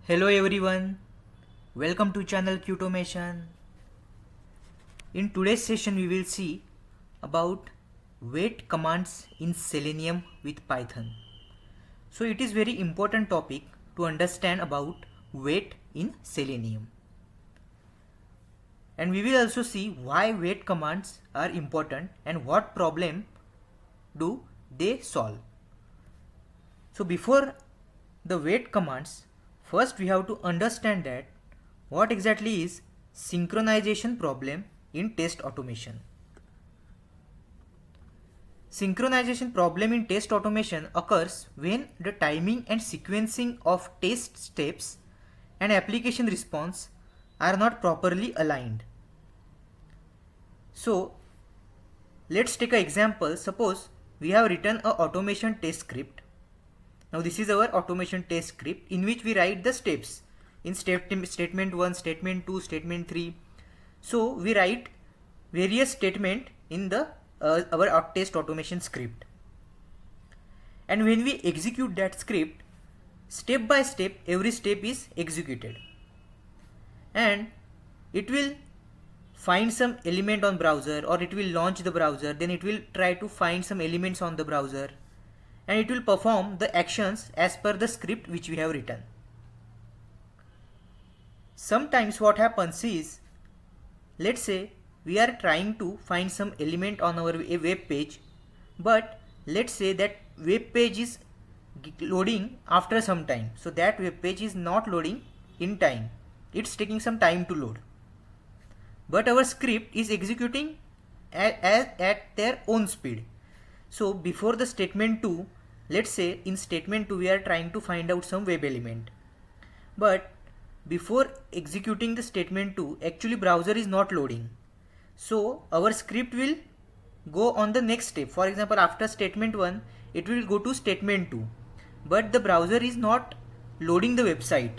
Hello everyone, welcome to channel Qtomation. In today's session we will see about wait commands in Selenium with Python. So it is very important topic to understand about wait in Selenium. And we will also see why wait commands are important and what problem do they solve. So before the wait commands, first we have to understand that what exactly is synchronization problem in test automation. Synchronization problem in test automation occurs when the timing and sequencing of test steps and application response are not properly aligned. So let's take an example. Suppose we have written a automation test script. Now this is our automation test script in which we write the steps in statement 1, statement 2, statement 3. So we write various statement in the our test automation script. And when we execute that script, step by step every step is executed. And it will find some element on browser, or it will launch the browser, then it will try to find some elements on the browser, and it will perform the actions as per the script which we have written. Sometimes what happens is, let's say we are trying to find some element on our web page, but let's say that web page is loading after some time. So that web page is not loading in time. It's taking some time to load. But our script is executing at their own speed. So before the statement 2, let's say in statement 2 we are trying to find out some web element. But before executing the statement 2, actually browser is not loading. So our script will go on the next step. For example, after statement 1, it will go to statement 2. But the browser is not loading the website.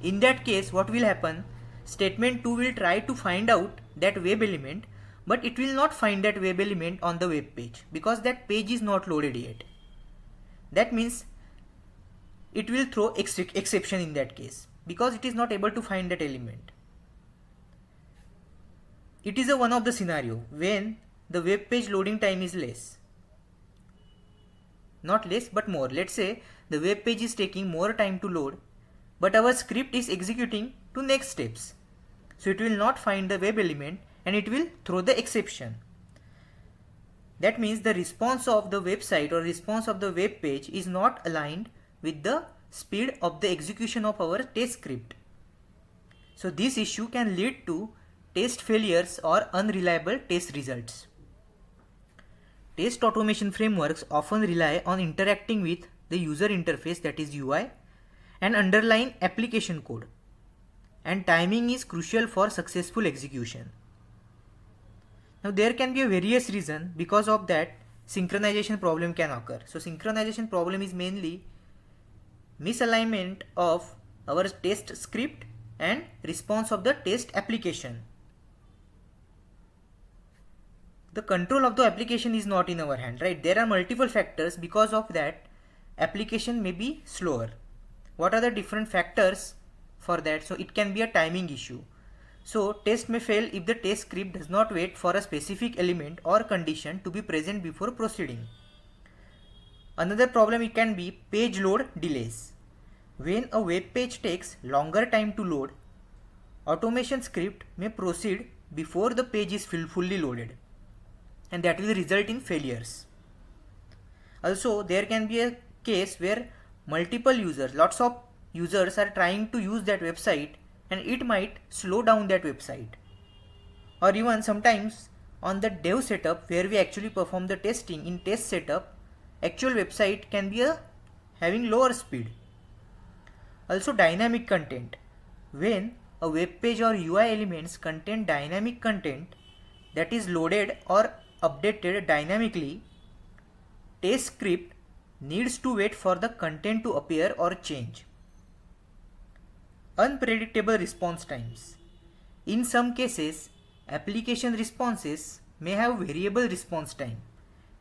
In that case, what will happen? Statement 2 will try to find out that web element, but it will not find that web element on the web page because that page is not loaded yet. That means it will throw exception in that case because it is not able to find that element. It is one of the scenario when the web page loading time is less. Not less but more. Let's say the web page is taking more time to load, but our script is executing to next steps. So it will not find the web element and it will throw the exception. That means the response of the website or response of the web page is not aligned with the speed of the execution of our test script. So this issue can lead to test failures or unreliable test results. Test automation frameworks often rely on interacting with the user interface, that is UI, and underlying application code. And timing is crucial for successful execution. Now there can be a various reason because of that synchronization problem can occur. So synchronization problem is mainly misalignment of our test script and response of the test application. The control of the application is not in our hand, right? There are multiple factors. Because of that, application may be slower. What are the different factors for that? So it can be a timing issue. So test may fail if the test script does not wait for a specific element or condition to be present before proceeding. Another problem it can be page load delays. When a web page takes longer time to load, automation script may proceed before the page is fully loaded, and that will result in failures. Also, there can be a case where multiple users, lots of users are trying to use that website and it might slow down that website. Or even sometimes on the dev setup where we actually perform the testing, in test setup, actual website can be having lower speed. Also dynamic content. When a web page or UI elements contain dynamic content that is loaded or updated dynamically, test script needs to wait for the content to appear or change. Unpredictable response times. In some cases, application responses may have variable response time,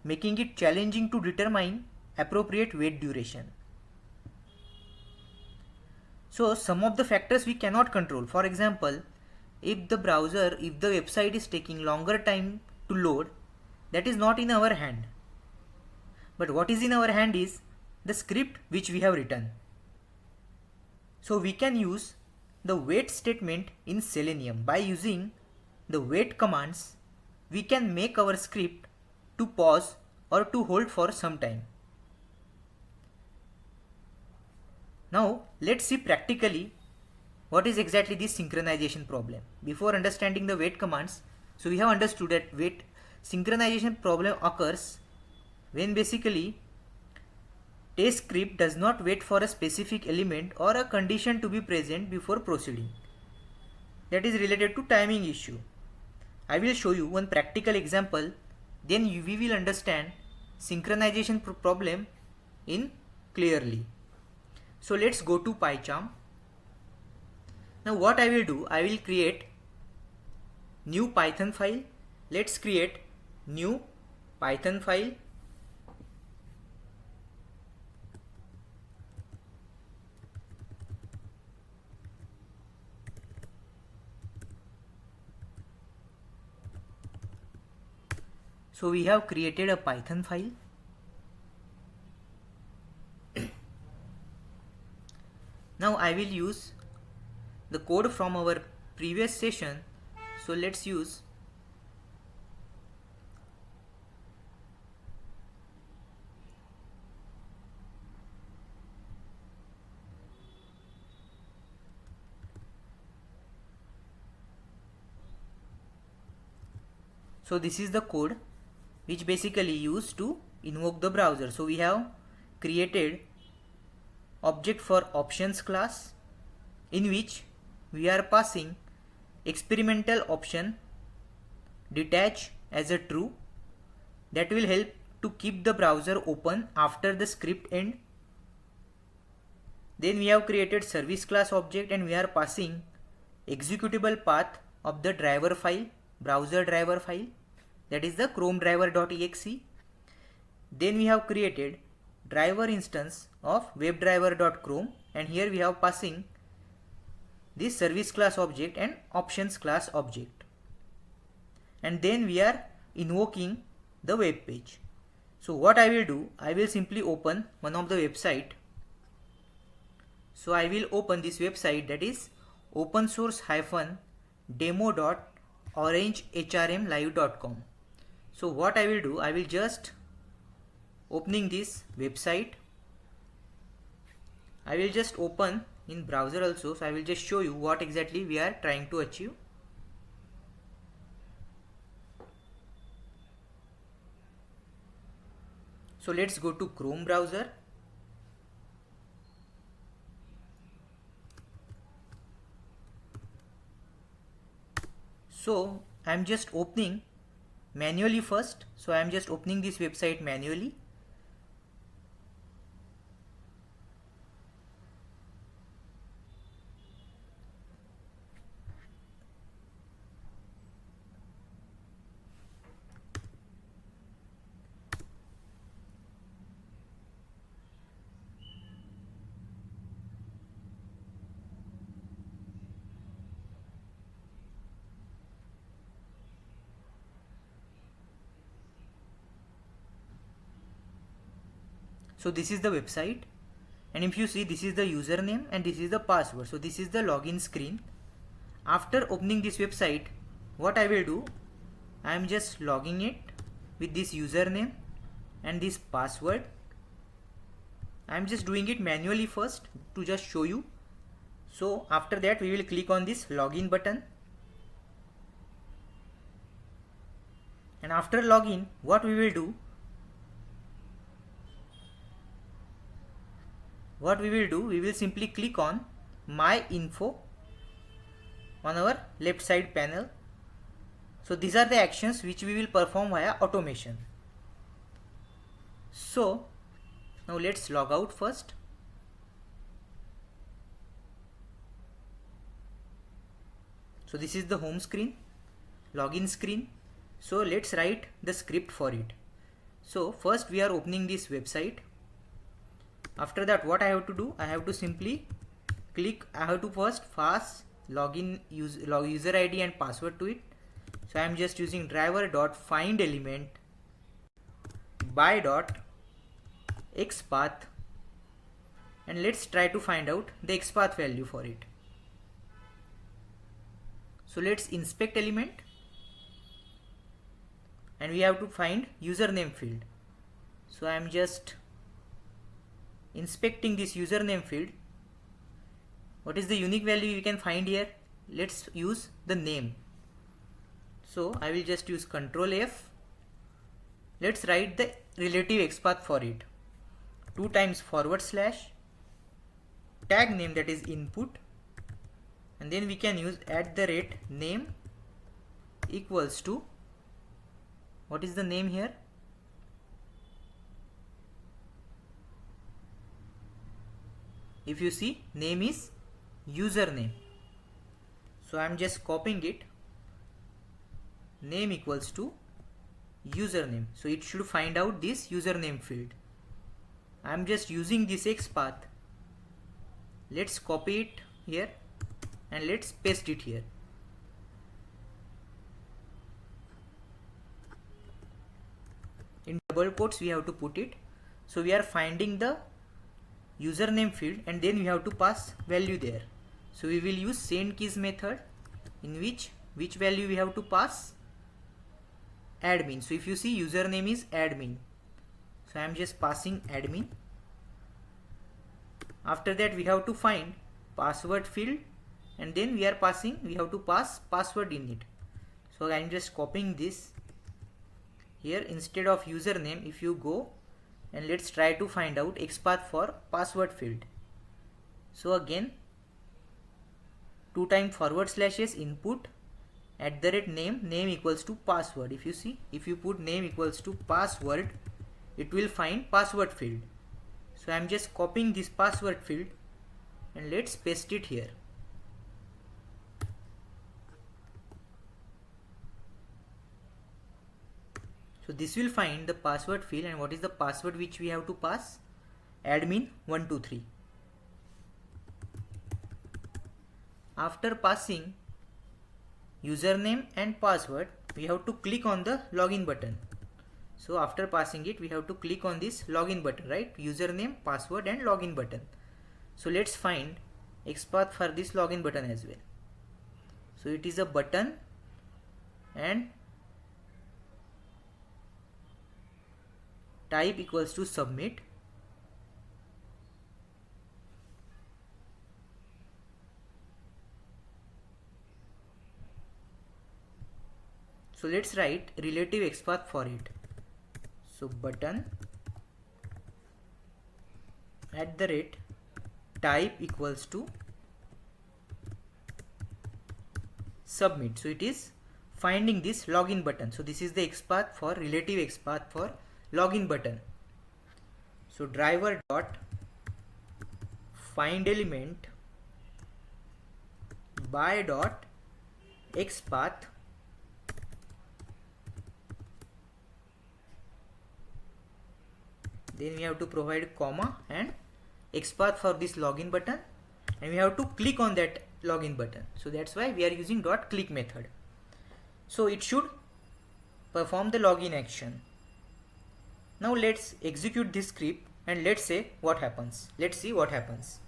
making it challenging to determine appropriate wait duration. So some of the factors we cannot control. For example, if the website is taking longer time to load, that is not in our hand. But what is in our hand is the script which we have written. So we can use the wait statement in Selenium. By using the wait commands, we can make our script to pause or to hold for some time. Now let's see practically what is exactly this synchronization problem. Before understanding the wait commands, so we have understood that wait synchronization problem occurs when basically test script does not wait for a specific element or a condition to be present before proceeding. That is related to timing issue. I will show you one practical example, then we will understand synchronization problem in clearly. So let's go to PyCharm. Now what I will do, I will create new Python file. Let's create new Python file. So we have created a Python file. Now I will use the code from our previous session. So let's use so this is the code which basically used to invoke the browser. So we have created object for options class in which we are passing experimental option detach as a true. That will help to keep the browser open after the script end. Then we have created service class object and we are passing executable path of the driver file, browser driver file, that is the chrome driver.exe. Then we have created driver instance of webdriver.chrome and here we have passing this service class object and options class object. And then we are invoking the web page. So what I will do, I will simply open one of the website. So I will open this website, that is open source demo.orangehrmlive.com. So what I will do, I will just opening this website. I will just open in browser also. So I will just show you what exactly we are trying to achieve. So let's go to Chrome browser. So I am just opening manually first. So I am just opening this website manually. So this is the website, and if you see, this is the username and this is the password. So this is the login screen. After opening this website, what I will do, I am just logging it with this username and this password. I am just doing it manually first to just show you. So after that we will click on this login button, and after login, what we will do, we will simply click on my info on our left side panel. So these are the actions which we will perform via automation. So now let's log out first. So this is the home screen, login screen. So let's write the script for it. So first we are opening this website. After that, what I have to do, I have to simply click, I have to first pass user ID and password to it. So I am just using driver dot find element by dot xpath, and let's try to find out the xpath value for it. So let's inspect element, and we have to find username field. So I am just inspecting this username field. What is the unique value we can find here? Let's use the name. So I will just use Control F. Let's write the relative XPath for it. 2 times / tag name, that is input, and then we can use @name equals to, what is the name here? If you see, name is username. So I am just copying it. Name equals to username. So it should find out this username field. I am just using this XPath. Let's copy it here and let's paste it here. In double quotes we have to put it. So we are finding the username field and then we have to pass value there. So we will use send keys method, in which value we have to pass? Admin. So if you see, username is admin. So I am just passing admin. After that we have to find password field, and then we have to pass password in it. So I am just copying this here. Instead of username, if you go and let's try to find out XPath for password field. So again, 2 times / input @name equals to password. If you see, if you put name equals to password, it will find password field. So I am just copying this password field and let's paste it here. So this will find the password field, and what is the password which we have to pass? Admin123. After passing username and password, we have to click on the login button. So after passing it, we have to click on this login button, right? Username, password and login button. So let's find XPath for this login button as well. So it is a button and type equals to submit. So let's write relative XPath for it. So button @type equals to submit. So it is finding this login button. So this is the XPath for relative XPath for login button. So driver dot find element by dot XPath, then we have to provide comma and XPath for this login button, and we have to click on that login button. So that's why we are using .click method. So it should perform the login action. Now let's execute this script and let's say what happens. Let's see what happens.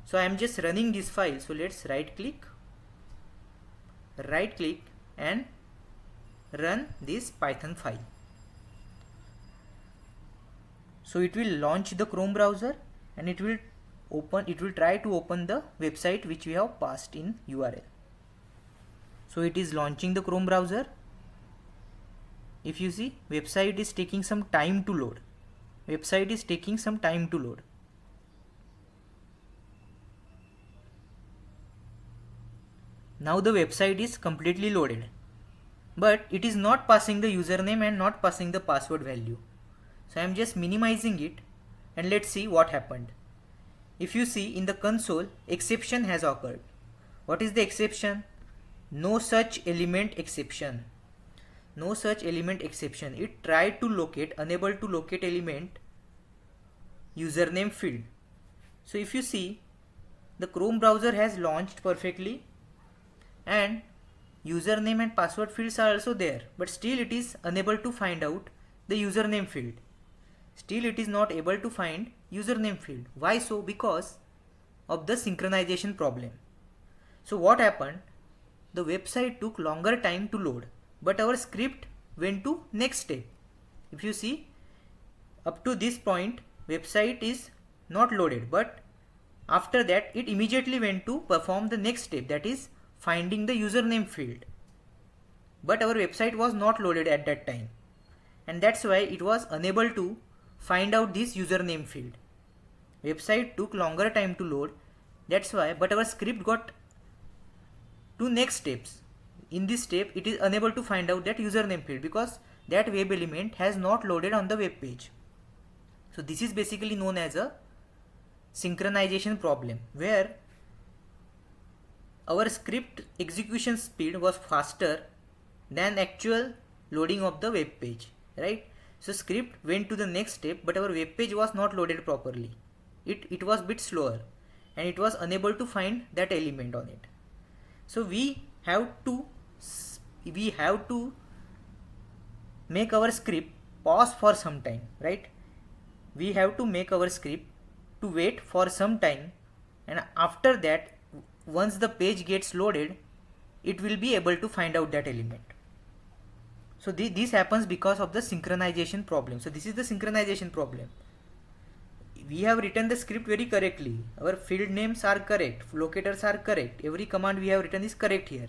So I am just running this file. So let's right click and run this Python file. So it will launch the Chrome browser and it will try to open the website which we have passed in URL. So it is launching the Chrome browser. If you see, website is taking some time to load. Now the website is completely loaded, but it is not passing the username and not passing the password value. So I am just minimizing it and let's see what happened. If you see in the console, exception has occurred. What is the exception? No such element exception. It tried to locate, unable to locate element username field. So if you see, the Chrome browser has launched perfectly and username and password fields are also there, but still it is unable to find out the username field. Still it is not able to find username field. Why so? Because of the synchronization problem. So what happened? The website took longer time to load, but our script went to next step. If you see, up to this point website is not loaded, but after that it immediately went to perform the next step, that is finding the username field. But our website was not loaded at that time, and that's why it was unable to find out this username field. Website took longer time to load, that's why, but our script got to next steps. In this step it is unable to find out that username field because that web element has not loaded on the web page. So this is basically known as a synchronization problem, where our script execution speed was faster than actual loading of the web page, right? So script went to the next step, but our web page was not loaded properly. It was bit slower and it was unable to find that element on it. So we have to make our script pause for some time, right? We have to make our script to wait for some time, and after that, once the page gets loaded, it will be able to find out that element. So this happens because of the synchronization problem. So this is the synchronization problem. We have written the script very correctly. Our field names are correct, locators are correct, every command we have written is correct here.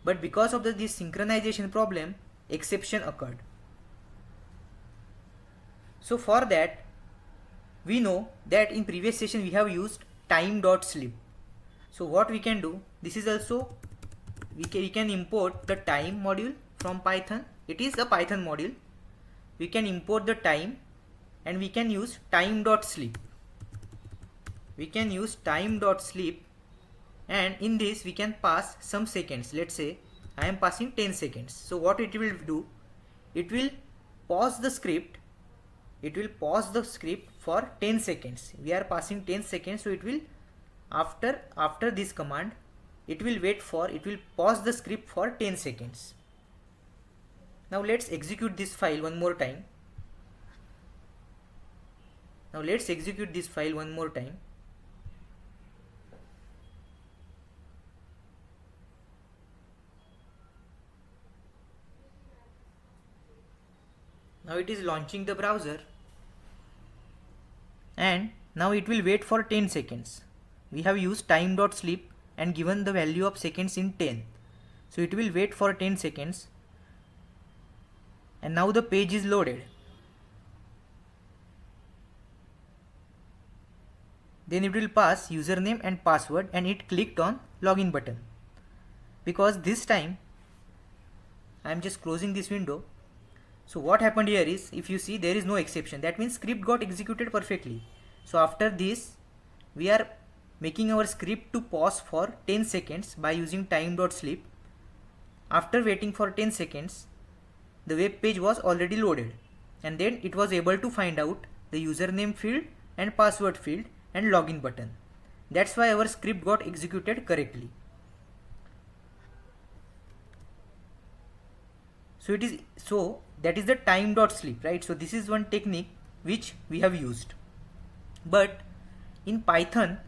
But because of this synchronization problem, exception occurred. So for that, we know that in previous session we have used time.sleep. So what we can do, this is also, we can import the time module from Python. It is a Python module. We can import the time and we can use time.sleep. We can use time.sleep, and in this we can pass some seconds. Let's say I am passing 10 seconds. So what it will do, it will pause the script. It will pause the script for 10 seconds. We are passing 10 seconds, so it will, after this command, it will pause the script for 10 seconds. Now let's execute this file one more time. Now let's execute this file one more time. Now it is launching the browser, and now it will wait for 10 seconds. We have used time.sleep and given the value of seconds in 10. So it will wait for 10 seconds, and now the page is loaded. Then it will pass username and password, and it clicked on login button. Because this time I am just closing this window. So what happened here is, if you see, there is no exception. That means script got executed perfectly. So after this, we are making our script to pause for 10 seconds by using time.sleep. After waiting for 10 seconds, the web page was already loaded, and then it was able to find out the username field and password field and login button. That's why our script got executed correctly. So that is the time.sleep, right? So this is one technique which we have used. But in Python,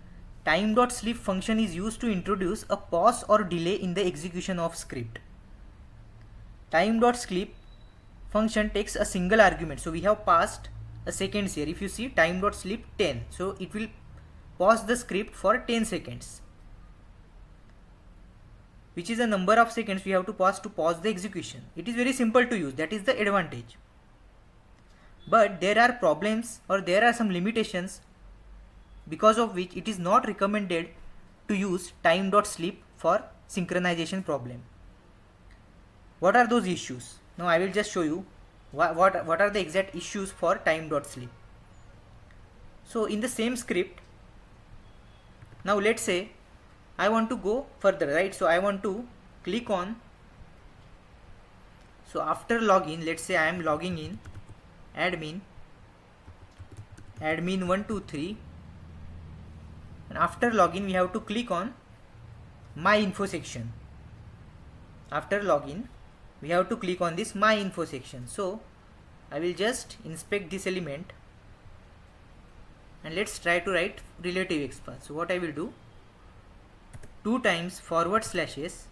time.sleep function is used to introduce a pause or delay in the execution of script. Time.sleep function takes a single argument. So we have passed a seconds here. If you see, time.sleep 10. So it will pause the script for 10 seconds, which is a number of seconds we have to pause the execution. It is very simple to use. That is the advantage. But there are problems, or there are some limitations, because of which it is not recommended to use time.sleep for synchronization problem. What are those issues? Now I will just show you what are the exact issues for time.sleep. So in the same script, now let's say I want to go further, right? So I want to click on, so after login, let's say I am logging in admin 123, and after login we have to click on my info section. After login we have to click on this my info section. So I will just inspect this element and let's try to write relative XPath. So what I will do, 2 times forward slashes,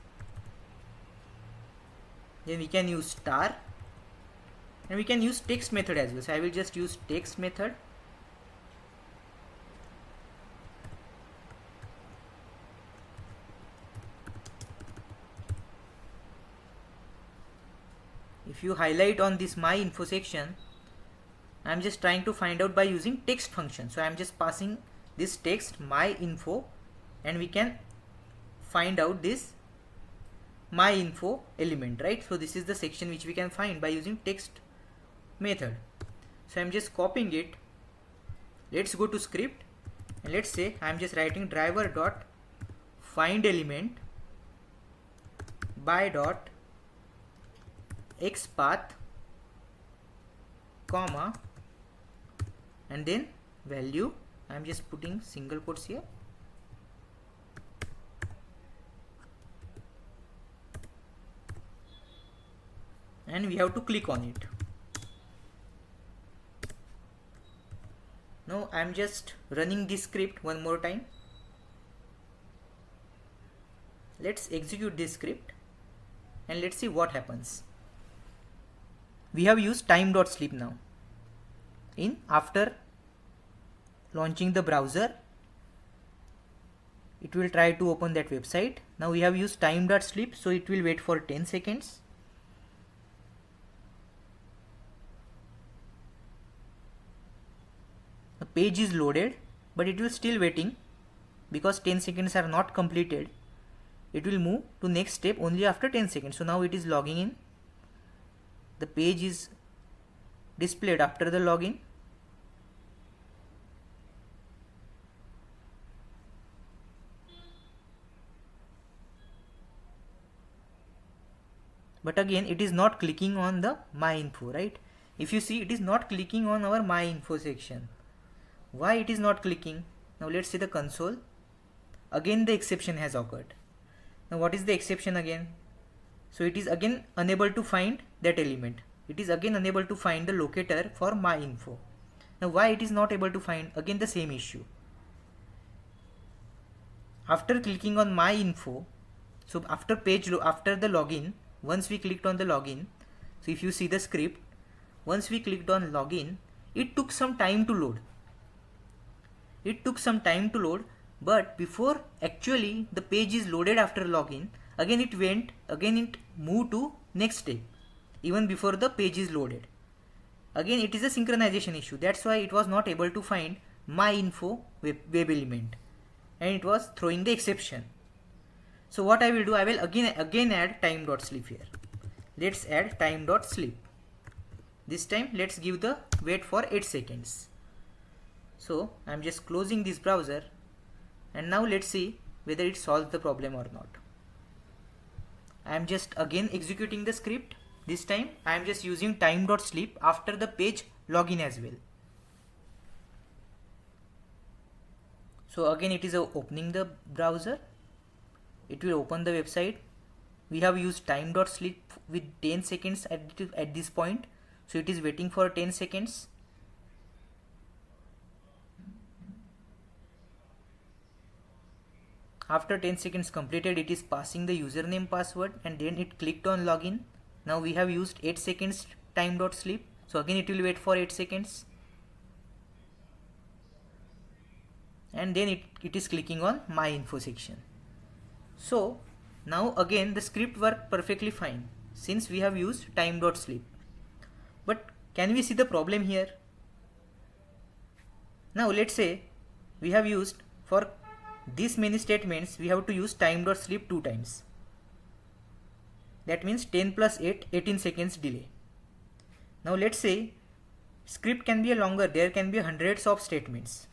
then we can use star, and we can use text method as well. So I will just use text method. If you highlight on this my info section, I am just trying to find out by using text function. So I am just passing this text my info and we can find out this my info element, right? So this is the section which we can find by using text method. So I am just copying it. Let's go to script and let's say I am just writing driver dot find element by dot XPath comma and then value. I am just putting single quotes here. And we have to click on it. Now I am just running this script one more time. Let's execute this script and let's see what happens. We have used time.sleep now. After launching the browser, it will try to open that website. Now we have used time.sleep, so it will wait for 10 seconds. The page is loaded, but it will still waiting because 10 seconds are not completed. It will move to next step only after 10 seconds. So now it is logging in. The page is displayed after the login. But again it is not clicking on the my info, right? If you see, it is not clicking on our my info section. Why it is not clicking? Now let's see the console. Again the exception has occurred. Now what is the exception again? So it is again unable to find that element. It is again unable to find the locator for my info. Now why it is not able to find? Again the same issue. After clicking on my info, so after the login, once we clicked on the login, so if you see the script, once we clicked on login, it took some time to load. But before actually the page is loaded after login, again it moved to next step even before the page is loaded. Again it is a synchronization issue. That's why it was not able to find my info web element and it was throwing the exception. So what I will do, I will again add time.sleep here. Let's add time.sleep. This time let's give the wait for 8 seconds. So I am just closing this browser and now let's see whether it solves the problem or not. I am just again executing the script. This time I am just using time.sleep after the page login as well. So again it is opening the browser. It will open the website. We have used time.sleep with 10 seconds at this point. So it is waiting for 10 seconds. After 10 seconds completed, it is passing the username password and then it clicked on login. Now we have used 8 seconds time.sleep. So again it will wait for 8 seconds. And then it is clicking on my info section. So now again the script worked perfectly fine since we have used time.sleep. But can we see the problem here? Now let's say we have used for these many statements, we have to use time.sleep 2 times. That means 10 plus 8, 18 seconds delay. Now let's say script can be longer, there can be hundreds of statements.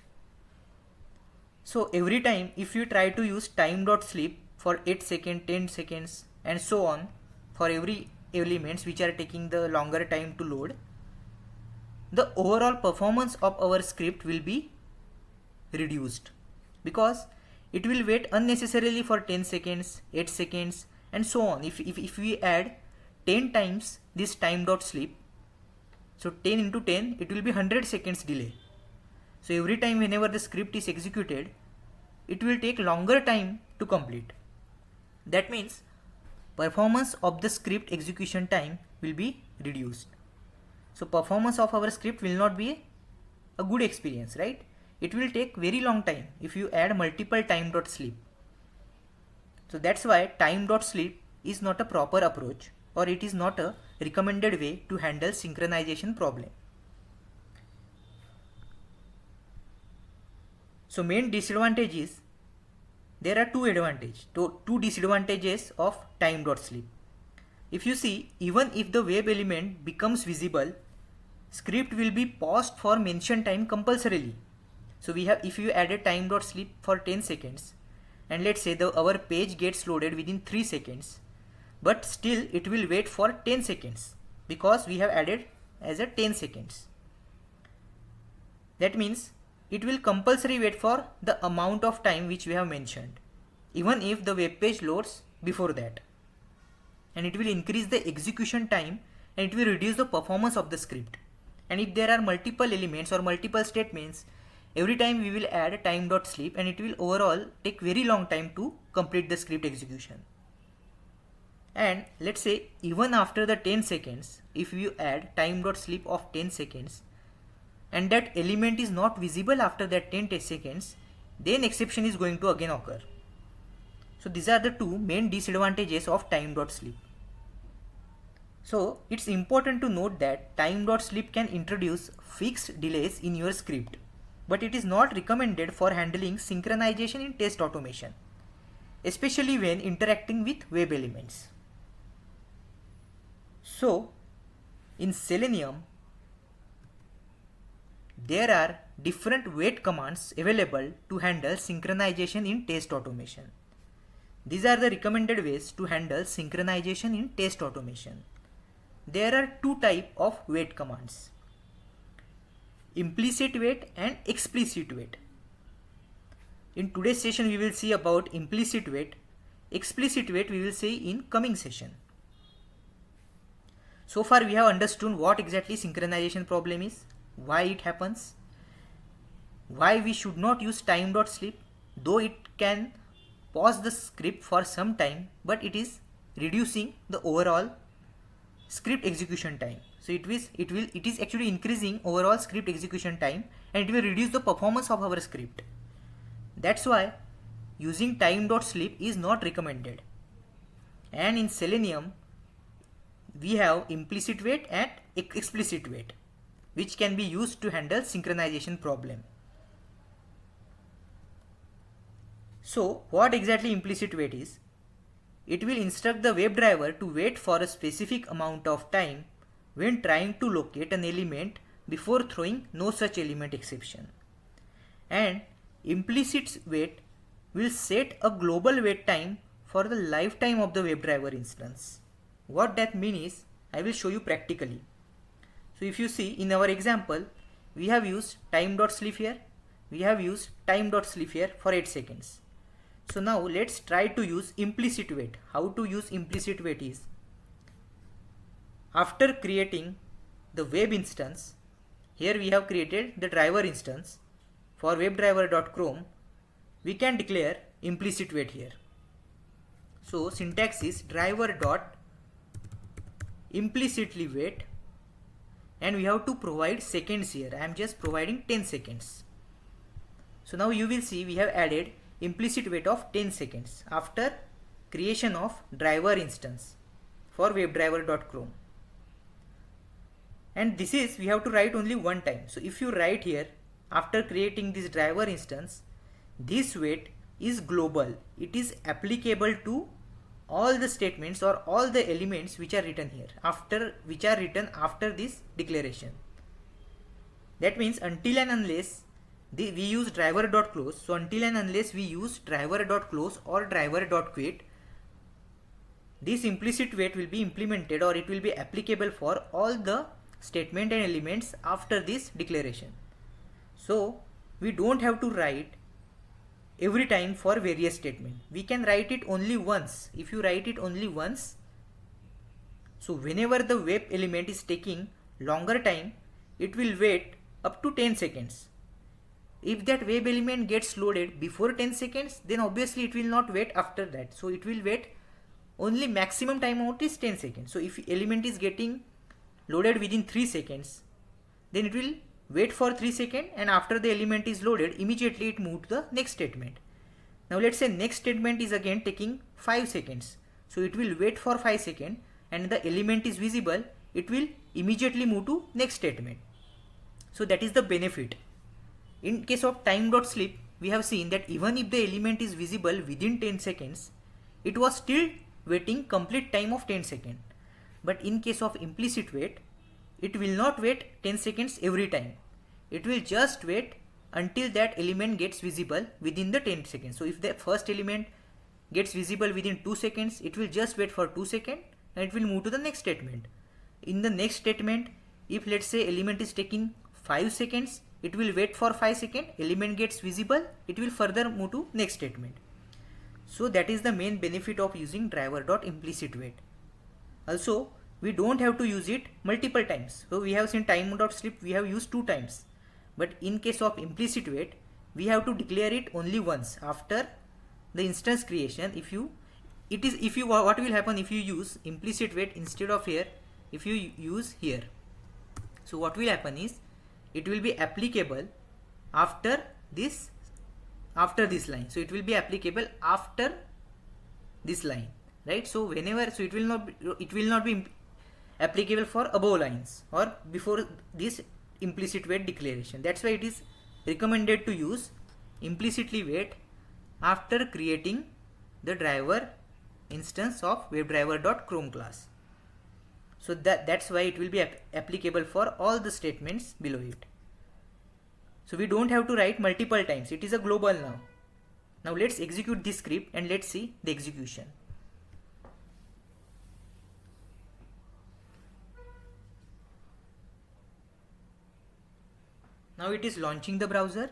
So every time if you try to use time.sleep for 8 seconds, 10 seconds and so on for every elements which are taking the longer time to load, the overall performance of our script will be reduced. because it will wait unnecessarily for 10 seconds, 8 seconds and so on. If we add 10 times this time.sleep, so 10 into 10, it will be 100 seconds delay. So every time whenever the script is executed, it will take longer time to complete. That means performance of the script execution time will be reduced. So performance of our script will not be a good experience, right? It will take very long time if you add multiple time.sleep. So that's why time.sleep is not a proper approach, or it is not a recommended way to handle synchronization problem. So main disadvantage is, there are two disadvantages of time.sleep. If you see, even if the web element becomes visible, script will be paused for mentioned time compulsorily. So we have, if you add a time.sleep for 10 seconds and let's say our page gets loaded within 3 seconds, but still it will wait for 10 seconds because we have added as a 10 seconds. That means it will compulsory wait for the amount of time which we have mentioned, even if the web page loads before that. And it will increase the execution time and it will reduce the performance of the script. And if there are multiple elements or multiple statements, every time we will add a time.sleep and it will overall take very long time to complete the script execution. And let's say even after the 10 seconds, if you add time.sleep of 10 seconds and that element is not visible after that 10 seconds, then exception is going to again occur. So these are the two main disadvantages of time.sleep. So it's important to note that time.sleep can introduce fixed delays in your script, but it is not recommended for handling synchronization in test automation, especially when interacting with web elements. So in Selenium, there are different wait commands available to handle synchronization in test automation. These are the recommended ways to handle synchronization in test automation. There are two types of wait commands: implicit wait and explicit wait. In today's session we will see about implicit wait. Explicit wait we will see in coming session. So far we have understood what exactly synchronization problem is, why it happens, why we should not use time.sleep, though it can pause the script for some time, but it is reducing the overall script execution time. So it is actually increasing overall script execution time and it will reduce the performance of our script. That's why using time.sleep is not recommended. And in Selenium we have implicit wait and explicit wait, which can be used to handle synchronization problem. So what exactly implicit wait is? It will instruct the WebDriver to wait for a specific amount of time when trying to locate an element before throwing no such element exception. And implicit wait will set a global wait time for the lifetime of the WebDriver instance. What that means is, I will show you practically. So if you see in our example, we have used time.sleep here, we have used time.sleep here for 8 seconds. So now let's try to use implicit wait. How to use implicit wait is, after creating the web instance, here we have created the driver instance for webdriver.chrome, we can declare implicit wait here. So syntax is driver.implicitly wait, and we have to provide seconds here. I am just providing 10 seconds. So now you will see we have added implicit wait of 10 seconds after creation of driver instance for webdriver.chrome. And this is, we have to write only one time. So if you write here, after creating this driver instance, this wait is global. It is applicable to all the statements or all the elements which are written here, which are written after this declaration. That means until and unless we use driver.close, so until and unless we use driver.close or driver.quit, this implicit wait will be implemented or it will be applicable for all the statement and elements after this declaration. So we don't have to write every time for various statement. We can write it only once. If you write it only once, so whenever the web element is taking longer time, it will wait up to 10 seconds. If that web element gets loaded before 10 seconds, then obviously it will not wait after that. So it will wait, only maximum timeout is 10 seconds. So if element is getting loaded within 3 seconds, then it will wait for 3 seconds, and after the element is loaded, immediately it move to the next statement. Now let's say next statement is again taking 5 seconds. So it will wait for 5 seconds, and the element is visible, it will immediately move to next statement. So that is the benefit. In case of time.sleep, we have seen that even if the element is visible within 10 seconds, it was still waiting complete time of 10 seconds. But in case of implicit wait, it will not wait 10 seconds every time. It will just wait until that element gets visible within the 10 seconds. So if the first element gets visible within 2 seconds, it will just wait for 2 seconds and it will move to the next statement. In the next statement, if let's say element is taking 5 seconds, it will wait for 5 seconds, element gets visible, it will further move to next statement. So that is the main benefit of using driver.implicit wait. Also, we don't have to use it multiple times. So we have seen time.sleep, we have used 2 times. But in case of implicit wait, we have to declare it only once after the instance creation. What will happen if you use implicit wait instead of here, if you use here. So what will happen is, it will be applicable after this line. So it will be applicable after this line, right? So whenever, so it will not be applicable for above lines or before this implicit wait declaration. That's why it is recommended to use implicitly wait after creating the driver instance of WebDriver.Chrome class. So that's why it will be applicable for all the statements below it. So we don't have to write multiple times. It is a global now. Now let's execute this script and let's see the execution. Now it is launching the browser.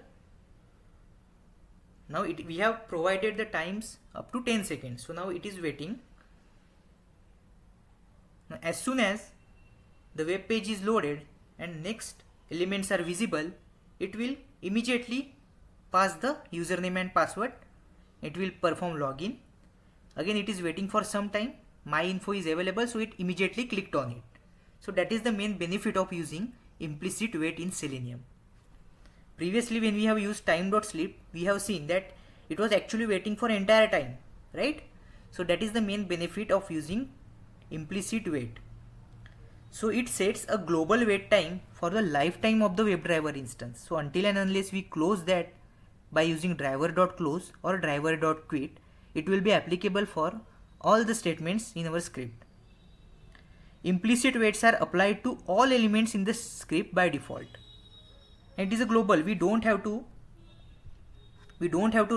Now we have provided the times up to 10 seconds. So now it is waiting. Now as soon as the web page is loaded and next elements are visible, it will immediately pass the username and password. It will perform login. Again it is waiting for some time. My info is available, so it immediately clicked on it. So that is the main benefit of using implicit wait in Selenium. Previously when we have used time.sleep, we have seen that it was actually waiting for entire time, right? So that is the main benefit of using implicit wait. So it sets a global wait time for the lifetime of the WebDriver instance. So until and unless we close that by using driver.close or driver.quit, it will be applicable for all the statements in our script. Implicit waits are applied to all elements in the script by default. And it is a global. We don't have to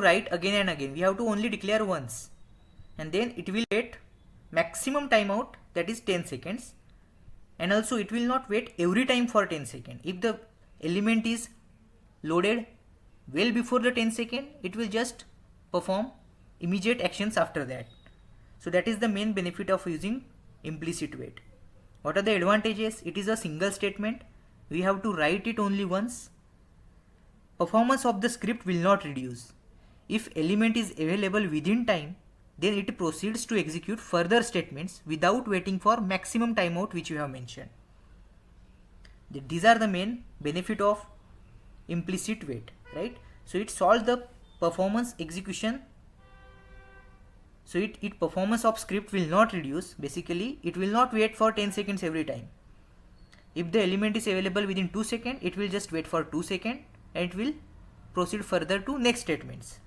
write again and again. We have to only declare once, and then it will wait maximum timeout, that is 10 seconds. And also it will not wait every time for 10 seconds. If the element is loaded well before the 10 second, it will just perform immediate actions after that. So that is the main benefit of using implicit wait. What are the advantages? It is a single statement. We have to write it only once. Performance of the script will not reduce. If element is available within time, then it proceeds to execute further statements without waiting for maximum timeout which we have mentioned. These are the main benefit of implicit wait, right? So it solves the performance execution. So it performance of script will not reduce. Basically, it will not wait for 10 seconds every time. If the element is available within 2 seconds, it will just wait for 2 seconds and it will proceed further to next statements.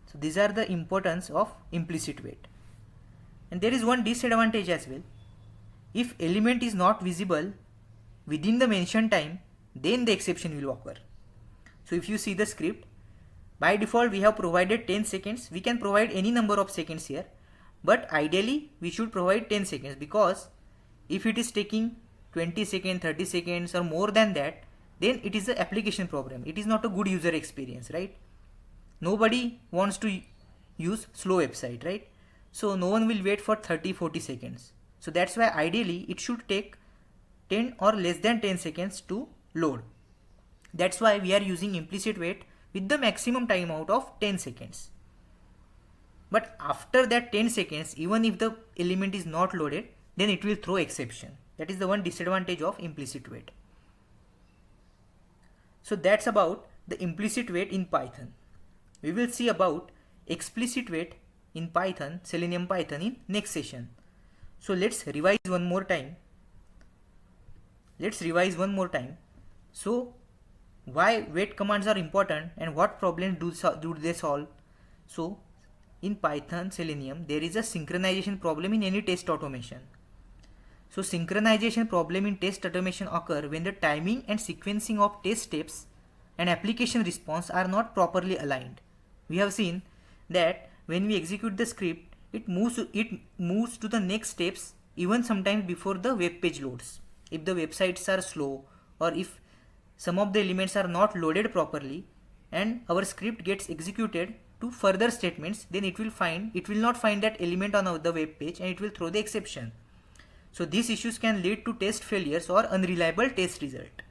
So these are the importance of implicit wait. And there is one disadvantage as well. If element is not visible within the mentioned time, then the exception will occur. So if you see the script, by default we have provided 10 seconds. We can provide any number of seconds here, but ideally we should provide 10 seconds, because if it is taking 20 seconds, 30 seconds or more than that, then it is the application problem. It is not a good user experience, right? Nobody wants to use slow website, right? So no one will wait for 30-40 seconds. So that's why ideally it should take 10 or less than 10 seconds to load. That's why we are using implicit wait with the maximum timeout of 10 seconds. But after that 10 seconds, even if the element is not loaded, then it will throw exception. That is the one disadvantage of implicit wait. So that's about the implicit wait in Python. We will see about explicit wait in Python, Selenium Python in next session. So let's revise one more time. So why wait commands are important and what problems do they solve? So in Python Selenium there is a synchronization problem in any test automation. So synchronization problem in test automation occur when the timing and sequencing of test steps and application response are not properly aligned. We have seen that when we execute the script, it moves to the next steps even sometimes before the web page loads. If the websites are slow or if some of the elements are not loaded properly and our script gets executed to further statements, then it will not find that element on the web page and it will throw the exception. So these issues can lead to test failures or unreliable test result.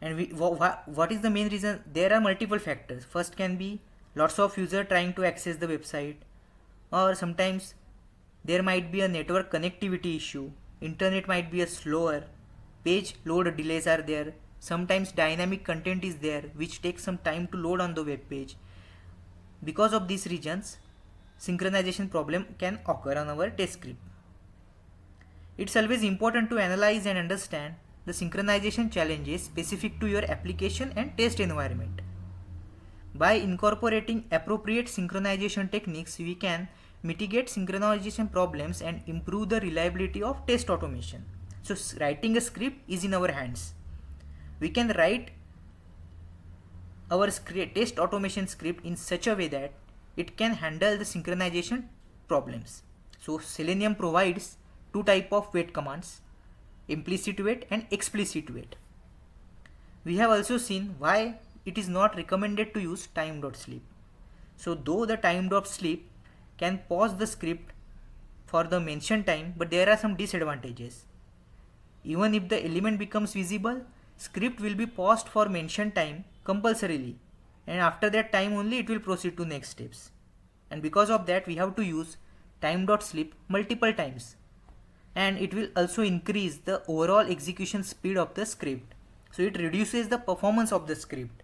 And what is the main reason? There are multiple factors. First can be lots of users trying to access the website, or sometimes there might be a network connectivity issue, internet might be a slower, page load delays are there, sometimes dynamic content is there which takes some time to load on the web page. Because of these reasons, synchronization problem can occur on our test script. It's always important to analyze and understand the synchronization challenges specific to your application and test environment. By incorporating appropriate synchronization techniques, we can mitigate synchronization problems and improve the reliability of test automation. So writing a script is in our hands. We can write our test automation script in such a way that it can handle the synchronization problems. So Selenium provides two types of wait commands, implicit wait and explicit wait. We have also seen why it is not recommended to use time.sleep. So though the time.sleep can pause the script for the mentioned time, but there are some disadvantages. Even if the element becomes visible, script will be paused for mentioned time compulsorily, and after that time only it will proceed to next steps. And because of that we have to use time.sleep multiple times, and it will also increase the overall execution speed of the script. So it reduces the performance of the script.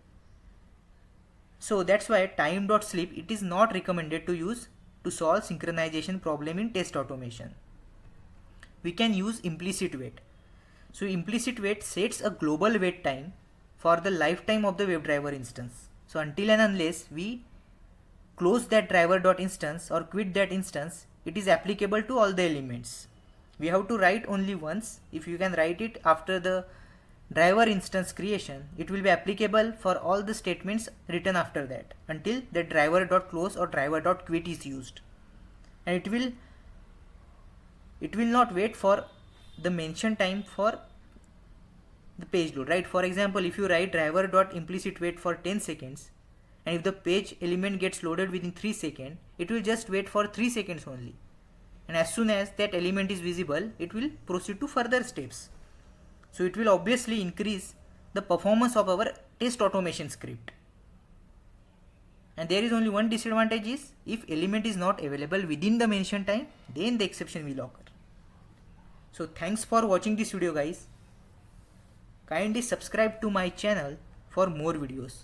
So that's why time.sleep it is not recommended to use to solve synchronization problem in test automation. We can use implicit wait. So implicit wait sets a global wait time for the lifetime of the WebDriver instance. So until and unless we close that driver.instance or quit that instance, it is applicable to all the elements. We have to write only once. If you can write it after the driver instance creation, it will be applicable for all the statements written after that until the driver.close or driver.quit is used. And it will not wait for the mentioned time for the page load, right? For example, if you write driver.implicit wait for 10 seconds and if the page element gets loaded within 3 seconds, it will just wait for 3 seconds only. And as soon as that element is visible, it will proceed to further steps. So it will obviously increase the performance of our test automation script. And there is only one disadvantage is if element is not available within the mentioned time, then the exception will occur. So thanks for watching this video guys. Kindly subscribe to my channel for more videos.